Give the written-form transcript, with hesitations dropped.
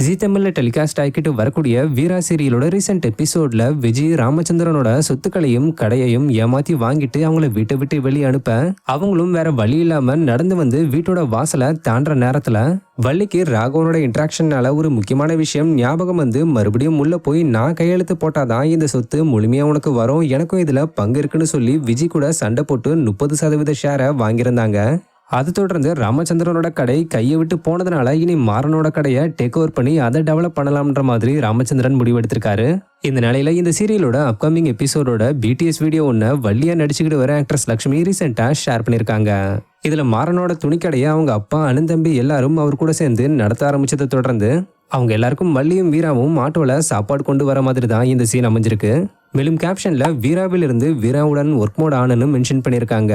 G தமிழ்ல telecast ஆகிட்டு வரக்கூடிய வீரா சீரியலோட ரீசெண்ட் எபிசோட்ல விஜய் ராமச்சந்திரனோட சொத்துக்களையும் கடையையும் ஏமாத்தி வாங்கிட்டு அவங்கள வீட்டை விட்டு வெளியே அனுப்ப அவங்களும் வேற வழி இல்லாம நடந்து வந்து வீட்டோட வாசலை தாண்டுற நேரத்துல வள்ளிக்கு ராகவனோட இன்ட்ராக்ஷனால ஒரு முக்கியமான விஷயம் ஞாபகம் வந்து மறுபடியும் உள்ள போய் நான் கையெழுத்து போட்டாதான் இந்த சொத்து முழுமையா உனக்கு வரும், எனக்கும் இதுல பங்கு இருக்குன்னு சொல்லி விஜய் கூட சண்டை போட்டு 30% ஷேரை வாங்கியிருந்தாங்க. அது தொடர்ந்து ராமச்சந்திரனோட கடை கையை விட்டு போனதுனால இனி மாறனோட கடையை டேக் ஓவர் பண்ணி அதை டெவலப் பண்ணலாம்ன்ற மாதிரி ராமச்சந்திரன் முடிவெடுத்திருக்காரு. இந்த நிலையில இந்த சீரியலோட அப்கமிங் எபிசோடோட பிடிஎஸ் வீடியோ ஒன்று வள்ளியா நடிச்சுக்கிட்டு வர ஆக்ட்ரஸ் லட்சுமி ரீசெண்டா ஷேர் பண்ணியிருக்காங்க. இதுல மாறனோட துணிக்கடையை அவங்க அப்பா அனந்தம்பி எல்லாரும் அவர் கூட சேர்ந்து நடத்த ஆரம்பிச்சதை தொடர்ந்து அவங்க எல்லாருக்கும் வள்ளியும் வீராவும் ஆட்டோல சாப்பாடு கொண்டு வர மாதிரி தான் இந்த சீன் அமைஞ்சிருக்கு. மேலும் கேப்ஷன்ல வீராவில் இருந்து வீராவுடன் ஒர்க் மோட் ஆனன்னு மென்ஷன் பண்ணியிருக்காங்க.